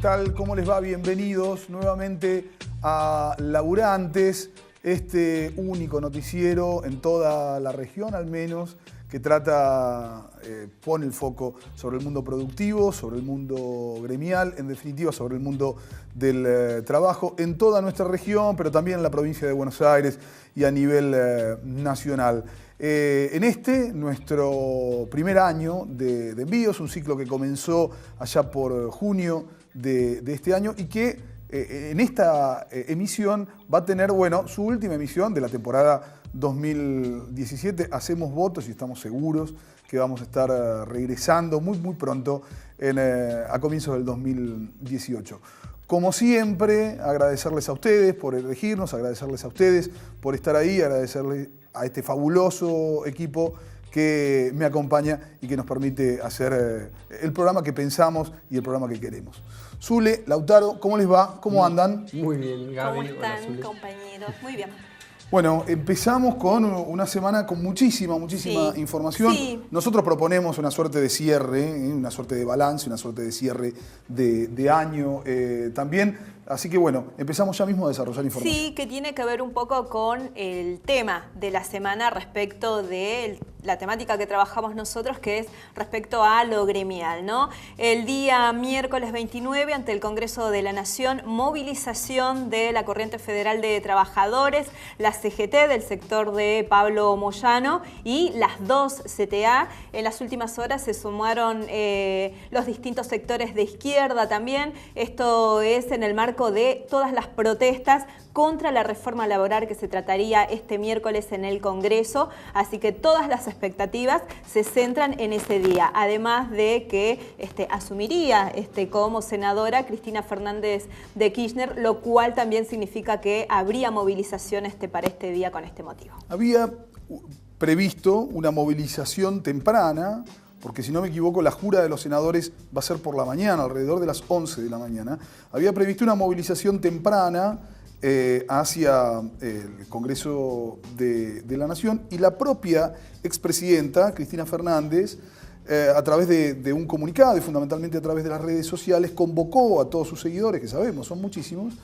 tal? ¿Cómo les va? Bienvenidos nuevamente a Laburantes, este único noticiero en toda la región al menos, que pone el foco sobre el mundo productivo, sobre el mundo gremial, en definitiva sobre el mundo del trabajo en toda nuestra región, pero también en la provincia de Buenos Aires y a nivel nacional. En nuestro primer año de envíos, un ciclo que comenzó allá por junio de este año y que en esta emisión va a tener, su última emisión de la temporada 2017. Hacemos votos y estamos seguros que vamos a estar regresando muy pronto a comienzos del 2018. Como siempre, agradecerles a ustedes por elegirnos, agradecerles a ustedes por estar ahí, agradecerles a este fabuloso equipo que me acompaña y que nos permite hacer el programa que pensamos y el programa que queremos. Zule, Lautaro, ¿cómo les va? ¿Cómo andan? Muy bien, Gaby. ¿Cómo están, Hola, compañeros? Muy bien. Bueno, empezamos con una semana con muchísima información. Sí. Nosotros proponemos una suerte de cierre, una suerte de balance, una suerte de cierre de año también. Así que empezamos ya mismo a desarrollar información. Sí, que tiene que ver un poco con el tema de la semana respecto de la temática que trabajamos nosotros, que es respecto a lo gremial, ¿no? El día miércoles 29, ante el Congreso de la Nación, movilización de la Corriente Federal de Trabajadores, la CGT del sector de Pablo Moyano y las dos CTA. En las últimas horas se sumaron los distintos sectores de izquierda también. Esto es en el marco de todas las protestas contra la reforma laboral que se trataría este miércoles en el Congreso, así que todas las expectativas se centran en ese día, además de que asumiría como senadora Cristina Fernández de Kirchner, lo cual también significa que habría movilización para este día con este motivo. Había previsto una movilización temprana, porque si no me equivoco la jura de los senadores va a ser por la mañana, alrededor de las 11 de la mañana. Había previsto una movilización temprana hacia el Congreso de la Nación, y la propia expresidenta Cristina Fernández, a través de un comunicado y fundamentalmente a través de las redes sociales, convocó a todos sus seguidores, que sabemos son muchísimos,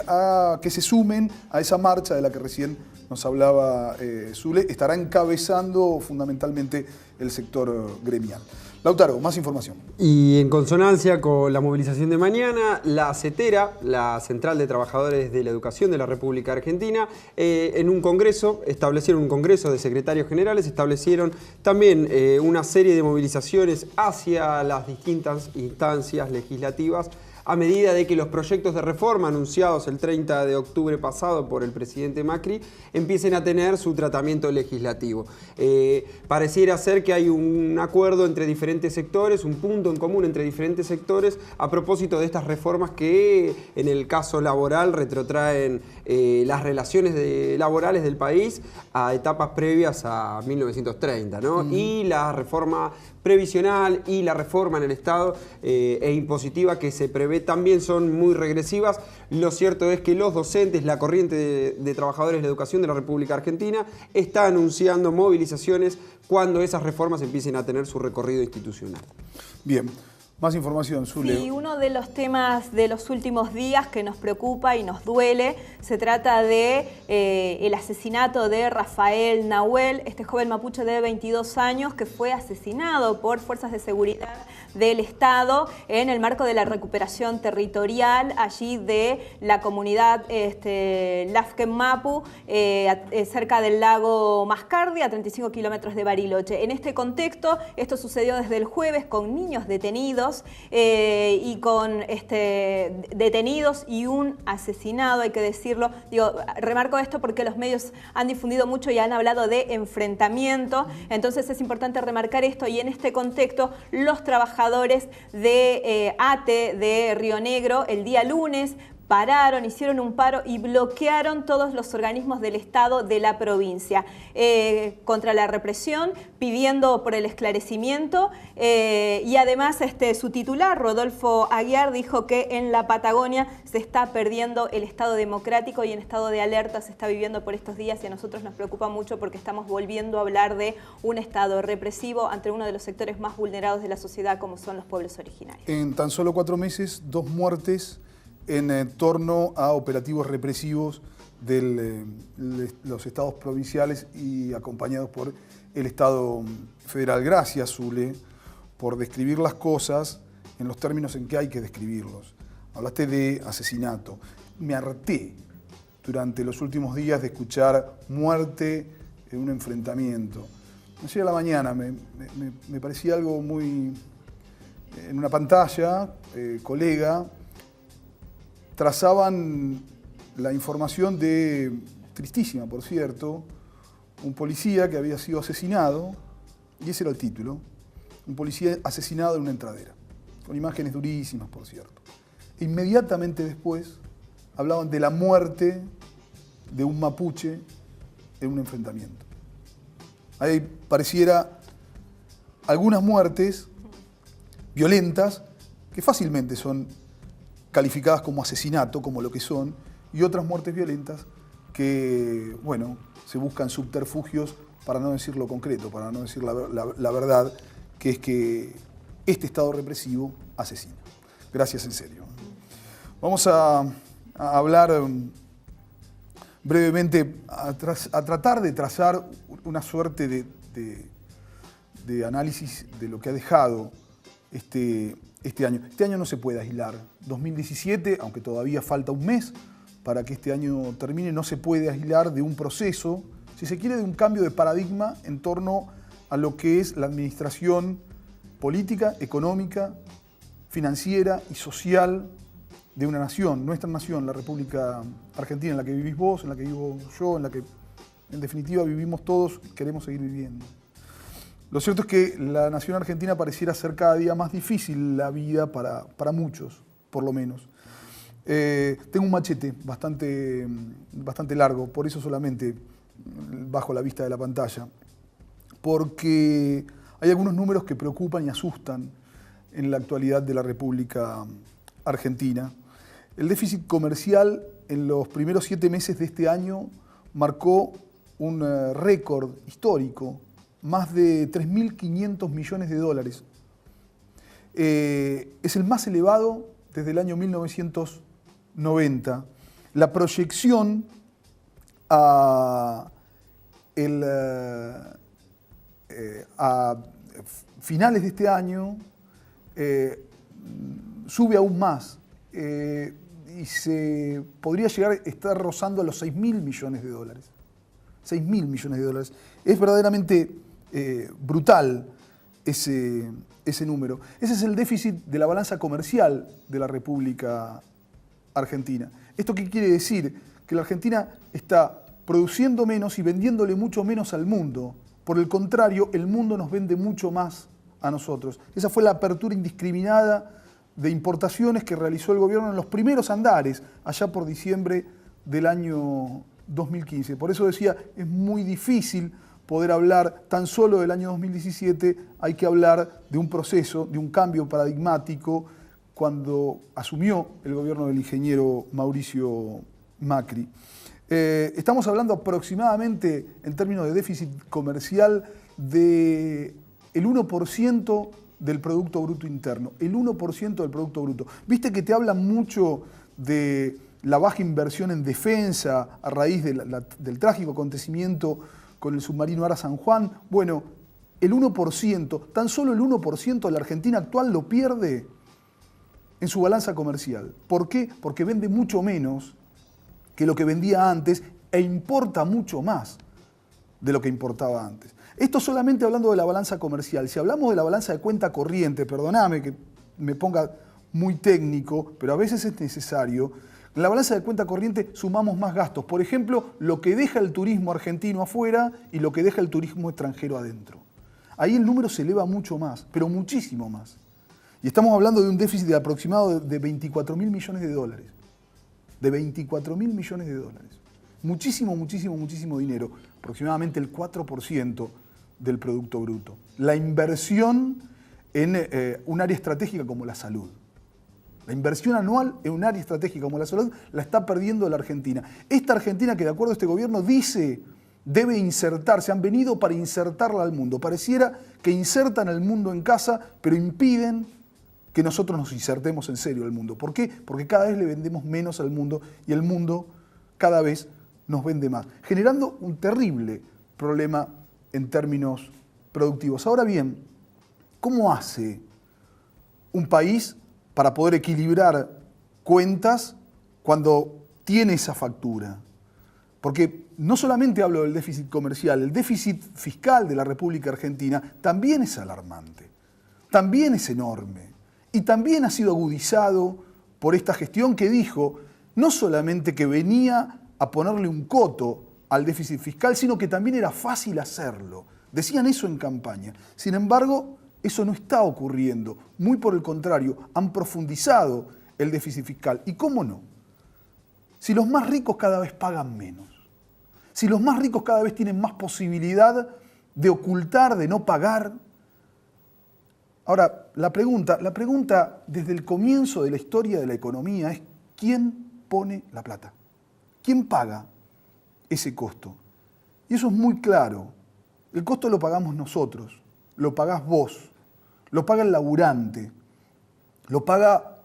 a que se sumen a esa marcha de la que recién nos hablaba Zule. Estará encabezando fundamentalmente el sector gremial. Lautaro, más información. Y en consonancia con la movilización de mañana, la CETERA, la Central de Trabajadores de la Educación de la República Argentina, en un congreso, establecieron un congreso de secretarios generales, establecieron también una serie de movilizaciones hacia las distintas instancias legislativas, a medida de que los proyectos de reforma anunciados el 30 de octubre pasado por el presidente Macri empiecen a tener su tratamiento legislativo. Pareciera ser que hay un acuerdo entre diferentes sectores, un punto en común entre diferentes sectores a propósito de estas reformas que en el caso laboral retrotraen las relaciones laborales del país a etapas previas a 1930, ¿no? Y la reforma previsional y la reforma en el Estado e impositiva que se prevé también son muy regresivas. Lo cierto es que los docentes, la corriente de trabajadores de la educación de la República Argentina, está anunciando movilizaciones cuando esas reformas empiecen a tener su recorrido institucional. Bien. Más información, Zule. Sí, uno de los temas de los últimos días que nos preocupa y nos duele, se trata de el asesinato de Rafael Nahuel, este joven mapuche de 22 años que fue asesinado por fuerzas de seguridad del Estado en el marco de la recuperación territorial allí de la comunidad Lafken Mapu, cerca del lago Mascardi, a 35 kilómetros de Bariloche. En este contexto, esto sucedió desde el jueves con niños detenidos y con detenidos y un asesinado, hay que decirlo. Remarco esto porque los medios han difundido mucho y han hablado de enfrentamiento, entonces es importante remarcar esto, y en este contexto los trabajadores de ATE de Río Negro el día lunes hicieron un paro y bloquearon todos los organismos del Estado de la provincia contra la represión, pidiendo por el esclarecimiento y además su titular, Rodolfo Aguiar, dijo que en la Patagonia se está perdiendo el Estado democrático y en estado de alerta se está viviendo por estos días y a nosotros nos preocupa mucho porque estamos volviendo a hablar de un Estado represivo ante uno de los sectores más vulnerados de la sociedad como son los pueblos originarios. En tan solo 4 meses, 2 muertes en torno a operativos represivos de los estados provinciales y acompañados por el Estado federal. Gracias, Zule, por describir las cosas en los términos en que hay que describirlos. Hablaste de asesinato. Me harté durante los últimos días de escuchar muerte en un enfrentamiento. Ayer a la mañana me parecía algo muy... En una pantalla, colega, trazaban la información de, tristísima por cierto, un policía que había sido asesinado, y ese era el título, un policía asesinado en una entradera, con imágenes durísimas por cierto. Inmediatamente después hablaban de la muerte de un mapuche en un enfrentamiento. Ahí pareciera algunas muertes violentas que fácilmente son calificadas como asesinato, como lo que son, y otras muertes violentas que, bueno, se buscan subterfugios para no decir lo concreto, para no decir la verdad, que es que este Estado represivo asesina. Gracias, en serio. Vamos a hablar brevemente, a tratar de trazar una suerte de análisis de lo que ha dejado este año. Este año no se puede aislar. 2017, aunque todavía falta un mes para que este año termine, no se puede aislar de un proceso, si se quiere, de un cambio de paradigma en torno a lo que es la administración política, económica, financiera y social de una nación, nuestra nación, la República Argentina, en la que vivís vos, en la que vivo yo, en la que en definitiva vivimos todos y queremos seguir viviendo. Lo cierto es que la nación argentina pareciera ser cada día más difícil la vida para muchos, por lo menos. Tengo un machete bastante largo, por eso solamente bajo la vista de la pantalla, porque hay algunos números que preocupan y asustan en la actualidad de la República Argentina. El déficit comercial en los primeros 7 meses de este año marcó un récord histórico, más de 3.500 millones de dólares. Es el más elevado desde el año 1990. La proyección a finales de este año sube aún más y se podría llegar a estar rozando a los 6.000 millones de dólares. 6.000 millones de dólares. Es verdaderamente brutal ese número. Ese es el déficit de la balanza comercial de la República Argentina. ¿Esto qué quiere decir? Que la Argentina está produciendo menos y vendiéndole mucho menos al mundo. Por el contrario, el mundo nos vende mucho más a nosotros. Esa fue la apertura indiscriminada de importaciones que realizó el gobierno en los primeros andares, allá por diciembre del año 2015. Por eso decía, es muy difícil poder hablar tan solo del año 2017, hay que hablar de un proceso, de un cambio paradigmático cuando asumió el gobierno del ingeniero Mauricio Macri. Estamos hablando aproximadamente, en términos de déficit comercial, del 1% del Producto Bruto Interno. El 1% del Producto Bruto. Viste que te hablan mucho de la baja inversión en defensa a raíz del trágico acontecimiento con el submarino Ara San Juan. Bueno, el 1%, tan solo el 1% de la Argentina actual lo pierde en su balanza comercial. ¿Por qué? Porque vende mucho menos que lo que vendía antes e importa mucho más de lo que importaba antes. Esto solamente hablando de la balanza comercial. Si hablamos de la balanza de cuenta corriente, perdóname que me ponga muy técnico, pero a veces es necesario. En la balanza de cuenta corriente sumamos más gastos. Por ejemplo, lo que deja el turismo argentino afuera y lo que deja el turismo extranjero adentro. Ahí el número se eleva mucho más, pero muchísimo más. Y estamos hablando de un déficit de aproximado de 24.000 millones de dólares. de 24.000 millones de dólares. Muchísimo, muchísimo, muchísimo dinero, aproximadamente el 4% del Producto Bruto. La inversión en un área estratégica como la salud. La inversión anual en un área estratégica como la salud la está perdiendo la Argentina. Esta Argentina que de acuerdo a este gobierno dice debe insertarse, han venido para insertarla al mundo. Pareciera que insertan al mundo en casa, pero impiden que nosotros nos insertemos en serio al mundo. ¿Por qué? Porque cada vez le vendemos menos al mundo y el mundo cada vez nos vende más, generando un terrible problema en términos productivos. Ahora bien, ¿cómo hace un país para poder equilibrar cuentas cuando tiene esa factura? Porque no solamente hablo del déficit comercial, el déficit fiscal de la República Argentina también es alarmante, también es enorme y también ha sido agudizado por esta gestión que dijo no solamente que venía a ponerle un coto al déficit fiscal, sino que también era fácil hacerlo. Decían eso en campaña. Sin embargo, eso no está ocurriendo. Muy por el contrario, han profundizado el déficit fiscal. ¿Y cómo no? Si los más ricos cada vez pagan menos, si los más ricos cada vez tienen más posibilidad de ocultar, de no pagar. Ahora, la pregunta desde el comienzo de la historia de la economía es ¿quién pone la plata? ¿Quién paga ese costo? Y eso es muy claro. El costo lo pagamos nosotros, lo pagás vos, lo paga el laburante, lo paga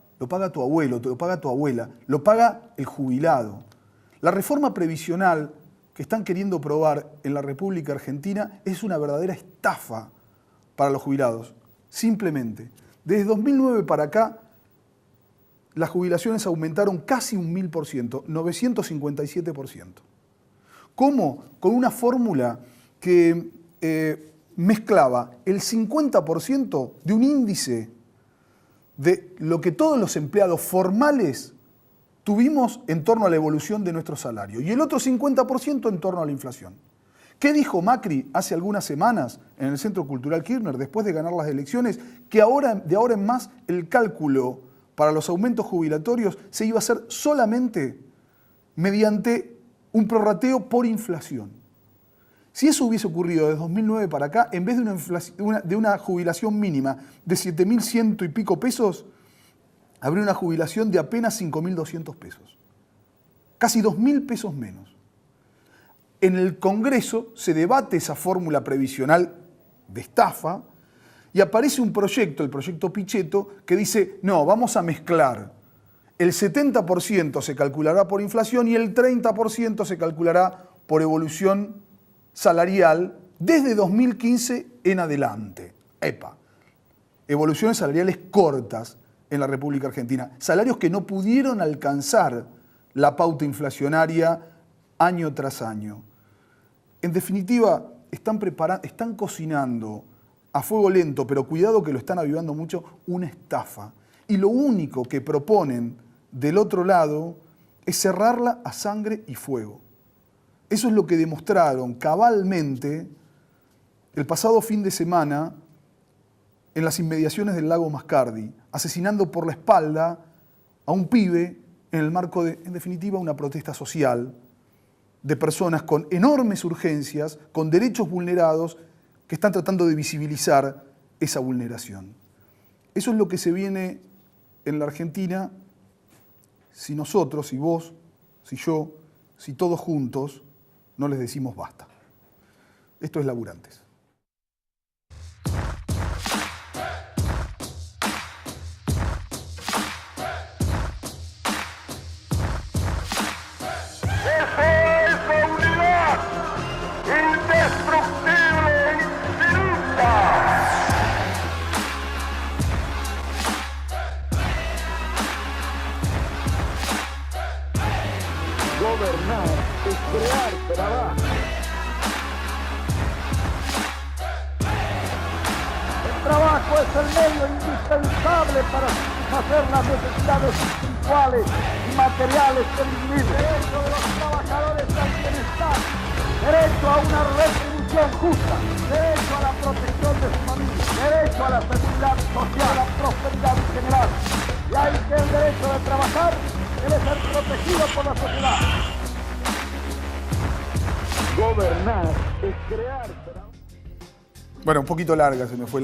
tu abuelo, lo paga tu abuela, lo paga el jubilado. La reforma previsional que están queriendo probar en la República Argentina es una verdadera estafa para los jubilados. Simplemente, desde 2009 para acá, las jubilaciones aumentaron casi un 1000%, 957%. ¿Cómo? Con una fórmula que mezclaba el 50% de un índice de lo que todos los empleados formales tuvimos en torno a la evolución de nuestro salario y el otro 50% en torno a la inflación. ¿Qué dijo Macri hace algunas semanas en el Centro Cultural Kirchner después de ganar las elecciones? Que de ahora en más el cálculo para los aumentos jubilatorios se iba a hacer solamente mediante un prorrateo por inflación. Si eso hubiese ocurrido desde 2009 para acá, en vez de una jubilación mínima de 7.100 y pico pesos, habría una jubilación de apenas 5.200 pesos. Casi 2.000 pesos menos. En el Congreso se debate esa fórmula previsional de estafa y aparece un proyecto, el proyecto Pichetto, que dice, no, vamos a mezclar. El 70% se calculará por inflación y el 30% se calculará por evolución salarial desde 2015 en adelante. ¡Epa! Evoluciones salariales cortas en la República Argentina. Salarios que no pudieron alcanzar la pauta inflacionaria año tras año. En definitiva, están cocinando a fuego lento, pero cuidado que lo están avivando mucho, una estafa. Y lo único que proponen del otro lado es cerrarla a sangre y fuego. Eso es lo que demostraron cabalmente el pasado fin de semana en las inmediaciones del lago Mascardi, asesinando por la espalda a un pibe en el marco de, en definitiva, una protesta social de personas con enormes urgencias, con derechos vulnerados, que están tratando de visibilizar esa vulneración. Eso es lo que se viene en la Argentina si nosotros, si vos, si yo, si todos juntos no les decimos basta. Esto es Laburantes. Gobernar es crear trabajo. El trabajo es el medio indispensable para satisfacer las necesidades espirituales y materiales del individuo. Derecho de los trabajadores al bienestar, derecho a una retribución justa, derecho a la protección de su familia, derecho a la seguridad social, a la prosperidad general. Y hay que el derecho de trabajar debe ser protegido por la sociedad. Gobernar es crear. Bueno, un poquito larga se me fue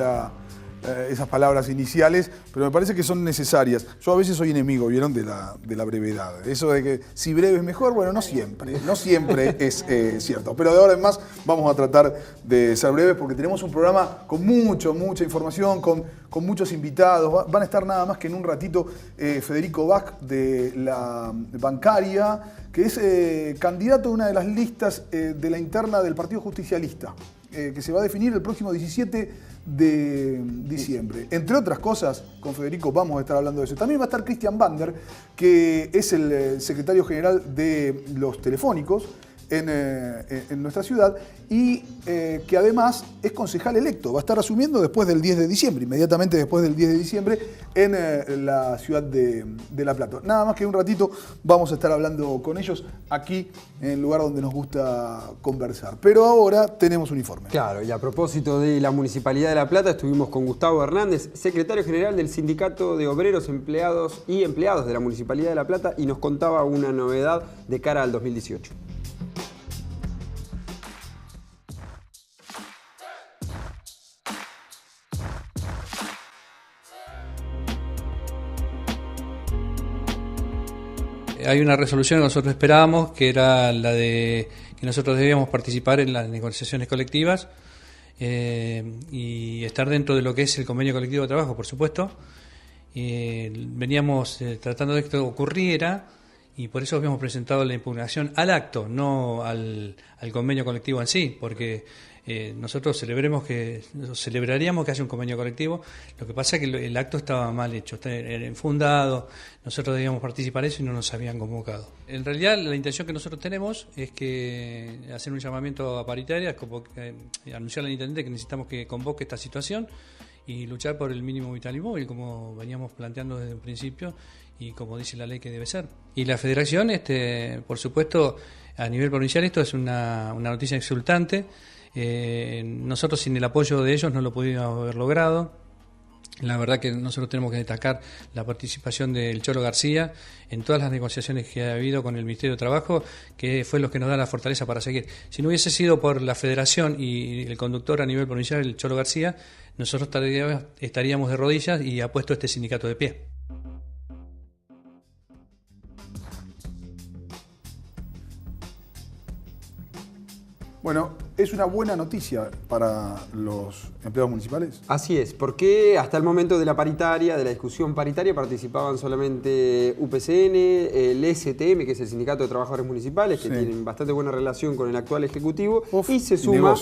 esas palabras iniciales, pero me parece que son necesarias. Yo a veces soy enemigo, ¿vieron? De la brevedad. Eso de que si breve es mejor, bueno, no siempre es cierto. Pero de ahora en más vamos a tratar de ser breves porque tenemos un programa con mucha información, con muchos invitados. Van a estar nada más que en un ratito Federico Bach de la bancaria, que es candidato a una de las listas de la interna del Partido Justicialista, que se va a definir el próximo 17 de diciembre. Entre otras cosas, con Federico vamos a estar hablando de eso. También va a estar Christian Bander, que es el secretario general de los telefónicos en nuestra ciudad y que además es concejal electo. Va a estar asumiendo después del 10 de diciembre, inmediatamente después del 10 de diciembre en la ciudad de La Plata. Nada más que un ratito vamos a estar hablando con ellos aquí en el lugar donde nos gusta conversar. Pero ahora tenemos un informe. Claro, y a propósito de la Municipalidad de La Plata, estuvimos con Gustavo Hernández, secretario general del Sindicato de Obreros, Empleados y Empleados de la Municipalidad de La Plata, y nos contaba una novedad de cara al 2018. Hay una resolución que nosotros esperábamos, que era la de que nosotros debíamos participar en las negociaciones colectivas y estar dentro de lo que es el convenio colectivo de trabajo, por supuesto. Veníamos tratando de que esto ocurriera y por eso habíamos presentado la impugnación al acto, no al convenio colectivo en sí, porque nosotros celebraríamos que haya un convenio colectivo. Lo que pasa es que el acto estaba mal hecho, era infundado, nosotros debíamos participar de eso y no nos habían convocado. En realidad la intención que nosotros tenemos es que hacer un llamamiento a paritaria, anunciarle al intendente que necesitamos que convoque esta situación y luchar por el mínimo vital y móvil, como veníamos planteando desde un principio y como dice la ley que debe ser. Y la federación, por supuesto, a nivel provincial esto es una noticia exultante. Nosotros sin el apoyo de ellos no lo pudimos haber logrado. La verdad que nosotros tenemos que destacar la participación del Cholo García en todas las negociaciones que ha habido con el Ministerio de Trabajo, que fue lo que nos da la fortaleza para seguir. Si no hubiese sido por la federación y el conductor a nivel provincial, el Cholo García, nosotros estaríamos de rodillas y ha puesto este sindicato de pie. Bueno, ¿es una buena noticia para los empleados municipales? Así es, porque hasta el momento de la discusión paritaria, participaban solamente UPCN, el STM, que es el Sindicato de Trabajadores Municipales, que tienen bastante buena relación con el actual Ejecutivo, y se suma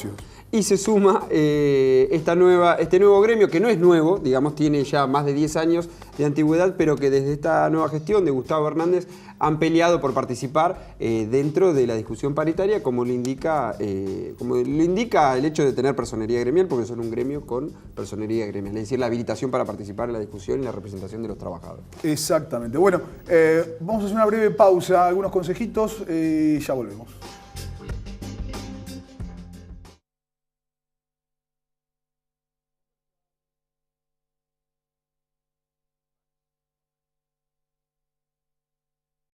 este nuevo gremio, que no es nuevo, digamos, tiene ya más de 10 años de antigüedad, pero que desde esta nueva gestión de Gustavo Hernández han peleado por participar dentro de la discusión paritaria, como lo indica el hecho de tener personería gremial, porque son un gremio con personería gremial, es decir, la habilitación para participar en la discusión y la representación de los trabajadores. Exactamente. Bueno, vamos a hacer una breve pausa, algunos consejitos y ya volvemos.